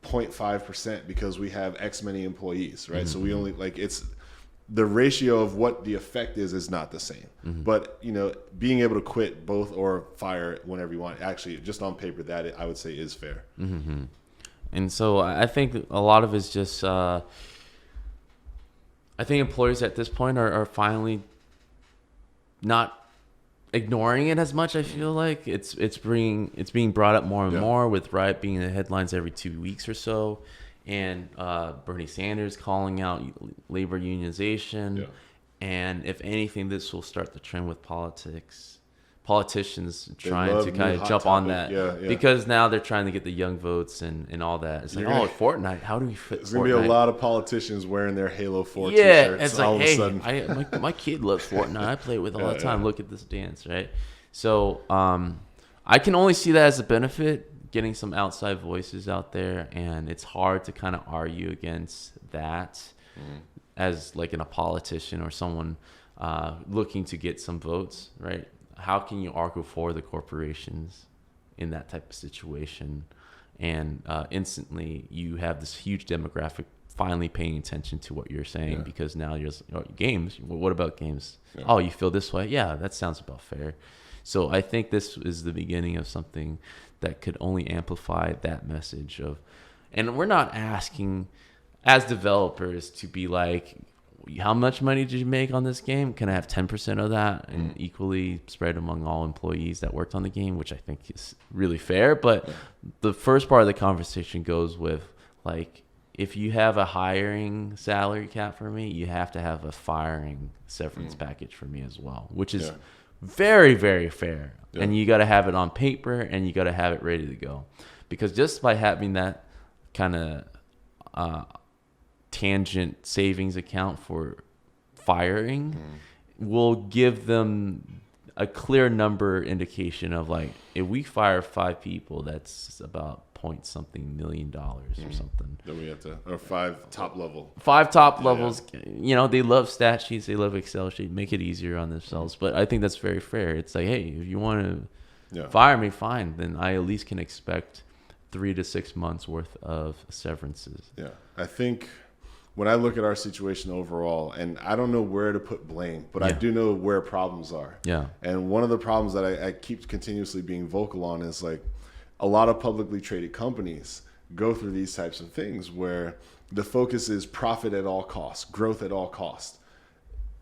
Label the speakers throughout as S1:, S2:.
S1: 0.5% because we have X many employees, right? So we only it's the ratio of what the effect is not the same. But being able to quit both or fire whenever you want, actually, just on paper, that I would say is fair.
S2: And so I think a lot of it's just I think employers at this point are finally not ignoring it as much. I feel like it's being brought up more and more, with Riot being in the headlines every 2 weeks or so, and Bernie Sanders calling out labor unionization. And if anything, this will start the trend with politicians trying to kind of jump on that, because now they're trying to get the young votes and all that. It's like, Fortnite, how do we fit
S1: There's
S2: Fortnite?
S1: Gonna be a lot of politicians wearing their Halo 4 t-shirts.
S2: It's
S1: all
S2: like,
S1: of a
S2: hey,
S1: sudden.
S2: my kid loves Fortnite. I play it with all the time. Look at this dance, right? So I can only see that as a benefit, getting some outside voices out there, and it's hard to kind of argue against that as like a politician or someone looking to get some votes, right? How can you argue for the corporations in that type of situation? And instantly you have this huge demographic finally paying attention to what you're saying, because now you're games. What about games? Oh, you feel this way? Yeah, that sounds about fair. So I think this is the beginning of something that could only amplify that message of, and we're not asking as developers to be like, how much money did you make on this game? Can I have 10% of that and equally spread among all employees that worked on the game, which I think is really fair. But the first part of the conversation goes with, like, if you have a hiring salary cap for me, you have to have a firing severance package for me as well, which is very, very fair. And you got to have it on paper, and you got to have it ready to go. Because just by having that kind of tangent savings account for firing will give them a clear number indication of, like, if we fire 5 people, that's about point something $1 million or something.
S1: Then we have to, or 5 top level.
S2: 5 top levels. They love stat sheets, they love Excel sheets, make it easier on themselves. But I think that's very fair. It's like, hey, if you want to fire me, fine. Then I at least can expect 3 to 6 months worth of severances.
S1: Yeah, I think when I look at our situation overall, and I don't know where to put blame, but I do know where problems are.
S2: Yeah.
S1: And one of the problems that I keep continuously being vocal on is, like, a lot of publicly traded companies go through these types of things where the focus is profit at all costs, growth at all costs.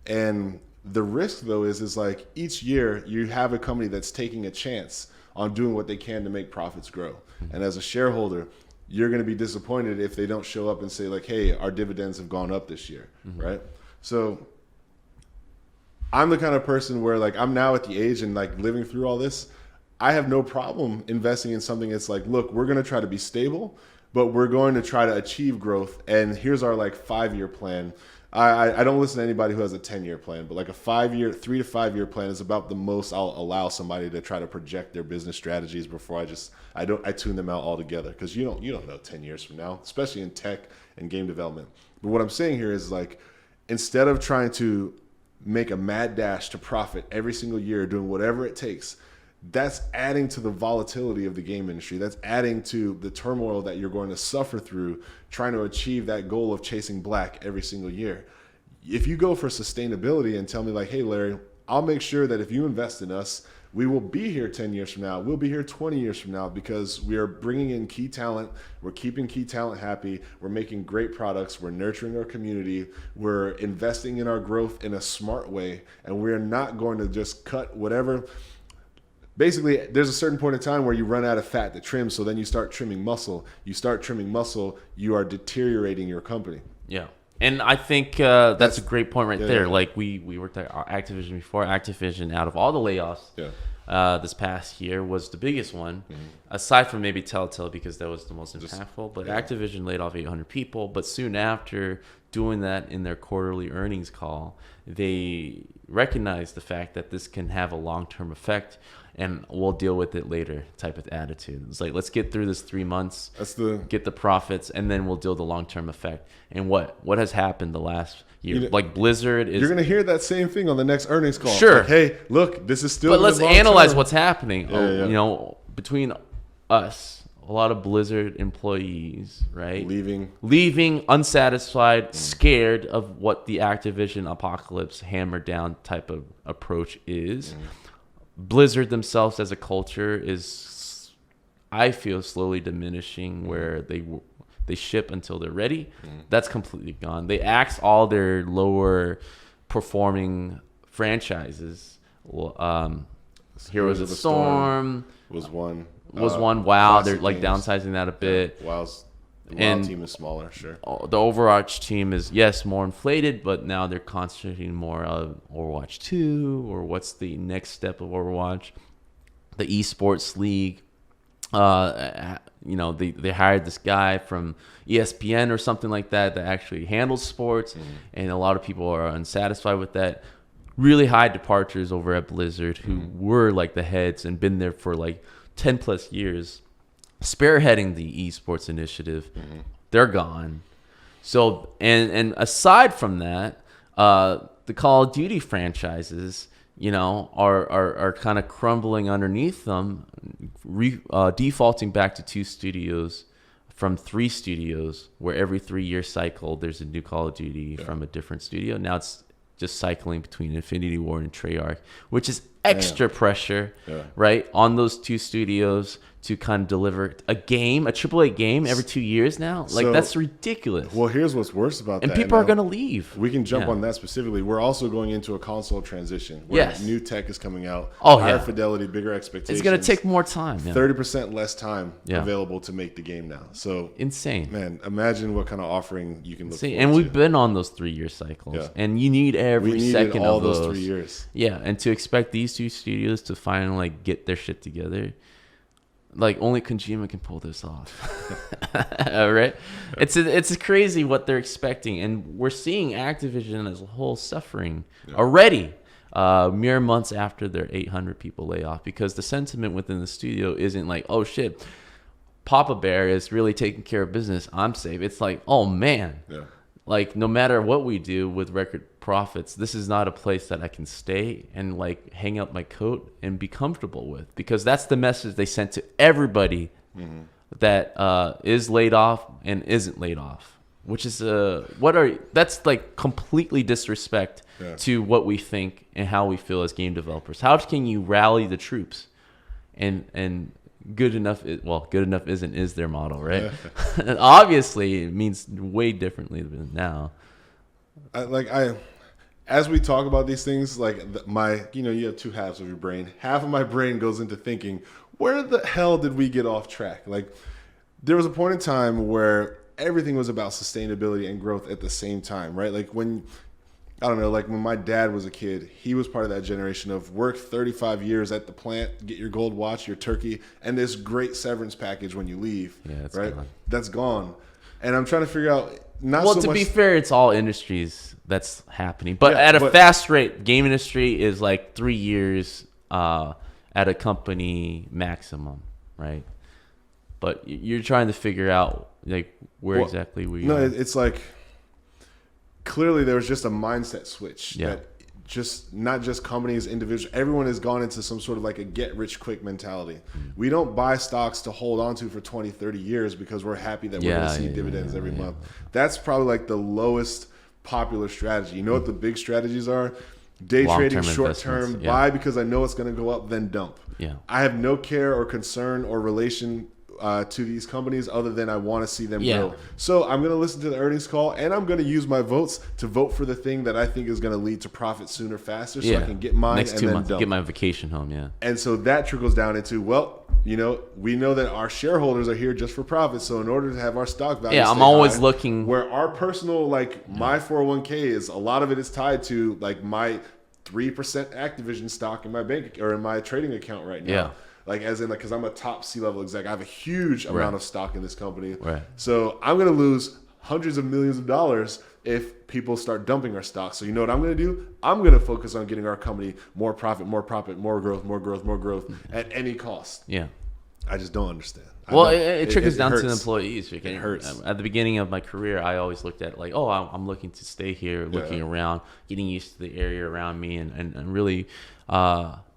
S1: And the risk, though, is like each year you have a company that's taking a chance on doing what they can to make profits grow. And as a shareholder, you're going to be disappointed if they don't show up and say, like, hey, our dividends have gone up this year, right? So I'm the kind of person where, like, I'm now at the age and, like, living through all this, I have no problem investing in something that's like, look, we're going to try to be stable, but we're going to try to achieve growth. And here's our, like, 5-year plan. I don't listen to anybody who has a 10-year plan, but like a 3 to 5 year plan is about the most I'll allow somebody to try to project their business strategies before I tune them out altogether, because you don't know 10 years from now, especially in tech and game development. But what I'm saying here is, like, instead of trying to make a mad dash to profit every single year, doing whatever it takes, that's adding to the volatility of the game industry. That's adding to the turmoil that you're going to suffer through trying to achieve that goal of chasing black every single year. If you go for sustainability and tell me, like, hey, Larry, I'll make sure that if you invest in us, we will be here 10 years from now. We'll be here 20 years from now, because we are bringing in key talent. We're keeping key talent happy. We're making great products. We're nurturing our community. We're investing in our growth in a smart way. And we're not going to just cut whatever. Basically, there's a certain point in time where you run out of fat to trim, so then you start trimming muscle. You start trimming muscle, you are deteriorating your company.
S2: Yeah. And I think that's a great point right there. Yeah. Like, we worked at Activision before. Activision, out of all the layoffs this past year, was the biggest one, aside from maybe Telltale, because that was the most impactful. But Activision laid off 800 people. But soon after doing that in their quarterly earnings call, they recognized the fact that this can have a long-term effect, and we'll deal with it later type of attitude. It's like, let's get through this 3 months, get the profits, and then we'll deal the long-term effect. And what has happened the last year? Like, Blizzard is...
S1: You're going to hear that same thing on the next earnings call.
S2: Sure.
S1: Like, hey, look, this is still...
S2: But let's analyze what's happening. Between us, a lot of Blizzard employees, right?
S1: Leaving
S2: unsatisfied, scared of what the Activision apocalypse hammer down type of approach is. Blizzard themselves as a culture is, I feel, slowly diminishing, where they ship until they're ready. That's completely gone. They axe all their lower performing franchises. Heroes of the Storm
S1: was one.
S2: WoW, they're like
S1: games.
S2: Downsizing that a bit.
S1: The WoW team is smaller, sure.
S2: The Overwatch team is, yes, more inflated, but now they're concentrating more on Overwatch 2, or what's the next step of Overwatch. The esports league, they hired this guy from ESPN or something like that actually handles sports, and a lot of people are unsatisfied with that. Really high departures over at Blizzard, who were like the heads and been there for like 10 plus years, spearheading the esports initiative. They're gone. So, and aside from that, the Call of Duty franchises, are kind of crumbling underneath them, defaulting back to 2 studios from 3 studios, where every 3-year cycle there's a new Call of Duty from a different studio. Now it's just cycling between Infinity Ward and Treyarch, which is extra pressure, right, on those 2 studios to kind of deliver a AAA game every 2 years now. Like, so, that's ridiculous.
S1: Well, here's what's worse about that.
S2: And people are going to leave.
S1: We can jump on that specifically. We're also going into a console transition where new tech is coming out, higher fidelity, bigger expectations.
S2: It's going to take more time.
S1: 30% less time available to make the game now. So
S2: insane.
S1: Man, imagine what kind of offering you can look for.
S2: And we've been on those 3-year cycles. And you need every second
S1: all
S2: of those
S1: 3 years.
S2: Yeah, and to expect these 2 studios to finally like get their shit together, like only Kojima can pull this off. Right? It's crazy what they're expecting, and we're seeing Activision as a whole suffering already, mere months after their 800 people layoff, because the sentiment within the studio isn't like, oh shit, Papa Bear is really taking care of business, I'm safe. It's like, oh man, like no matter what we do with record profits, this is not a place that I can stay and like hang up my coat and be comfortable with, because that's the message they sent to everybody that is laid off and isn't laid off, which is that's like completely disrespect to what we think and how we feel as game developers. How can you rally the troops and good enough is their model, right? And obviously it means way differently than now.
S1: As we talk about these things, like you have 2 halves of your brain. Half of my brain goes into thinking, where the hell did we get off track? Like, there was a point in time where everything was about sustainability and growth at the same time, right? Like when my dad was a kid, he was part of that generation of work 35 years at the plant, get your gold watch, your turkey, and this great severance package when you leave. Yeah, that's gone. That's gone. And I'm trying to figure out, to
S2: be fair, it's all industries that's happening, but at a fast rate. Game industry is like 3 years at a company maximum, right? But you're trying to figure out like where exactly we are.
S1: It's like clearly there was just a mindset switch that just not just companies, individuals, everyone has gone into some sort of like a get rich quick mentality. We don't buy stocks to hold on to for 20, 30 years because we're happy that we're going to see dividends every month. That's probably like the lowest popular strategy. You know what the big strategies are? Day trading, short term, buy because I know it's going to go up, then dump. I have no care or concern or relation to these companies other than I want to see them grow. So I'm going to listen to the earnings call, and I'm going to use my votes to vote for the thing that I think is going to lead to profit sooner, faster, so I can get mine
S2: next
S1: and
S2: 2
S1: then
S2: months,
S1: dump.
S2: get my vacation home.
S1: And so that trickles down into, we know that our shareholders are here just for profit. So in order to have our stock value,
S2: I'm always looking
S1: where our personal, my 401k is, a lot of it is tied to like my 3% Activision stock in my bank or in my trading account right now. Like, as in, like, because I'm a top C-level exec. I have a huge amount of stock in this company. So I'm going to lose hundreds of millions of dollars if people start dumping our stock. So you know what I'm going to do? I'm going to focus on getting our company more profit, more growth at any cost. I just don't understand.
S2: Well, it trickles down to the employees.
S1: It hurts.
S2: At the beginning of my career, I always looked at like, I'm looking to stay here, looking around, getting used to the area around me, and really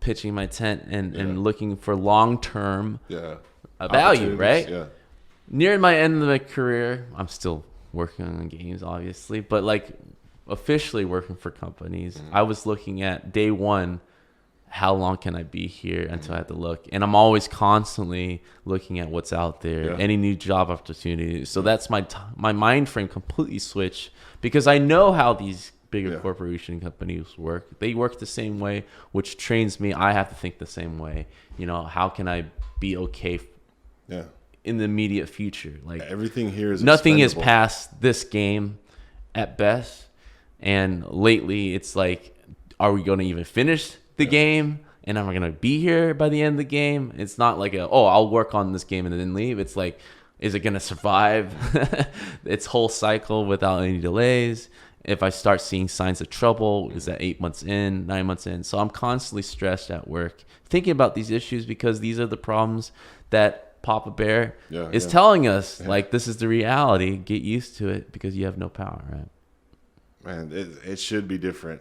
S2: pitching my tent and looking for long-term value, right?
S1: Yeah.
S2: Near my end of my career, I'm still working on games, obviously, but like officially working for companies, I was looking at day one, how long can I be here until I have to look? And I'm always constantly looking at what's out there, any new job opportunities. So that's my mind frame completely switched, because I know how these bigger corporation companies work. They work the same way, which trains me. I have to think the same way. You know, how can I be okay in the immediate future? Like,
S1: everything here is
S2: nothing is
S1: expendable.
S2: past this game at best. And lately it's like, are we going to even finish the game? And am I going to be here by the end of the game? It's not like I'll work on this game and then leave. It's like, is it going to survive its whole cycle without any delays? If I start seeing signs of trouble, is that 8 months in, 9 months in? So I'm constantly stressed at work, thinking about these issues, because these are the problems that Papa Bear is telling us. Like, this is the reality. Get used to it, because you have no power, right?
S1: Man, it should be different.